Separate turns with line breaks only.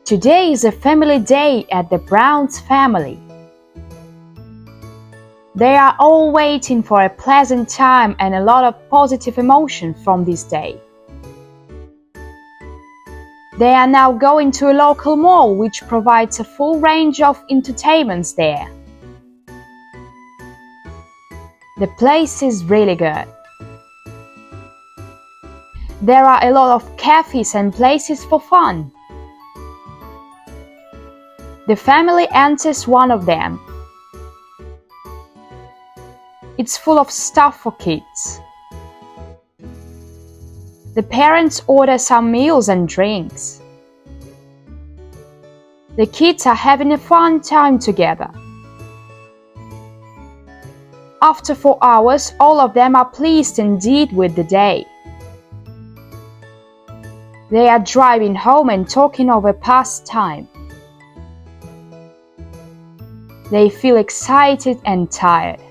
Today is a family day at the Brown's family. They are all waiting for a pleasant time and a lot of positive emotion from this day. They are now going to a local mall which provides a full range of entertainments there. The place is really good. There are a lot of cafes and places for fun. The family enters one of them. It's full of stuff for kids. The parents order some meals and drinks. The kids are having a fun time together. After 4 hours, all of them are pleased indeed with the day. They are driving home and talking over past time. They feel excited and tired.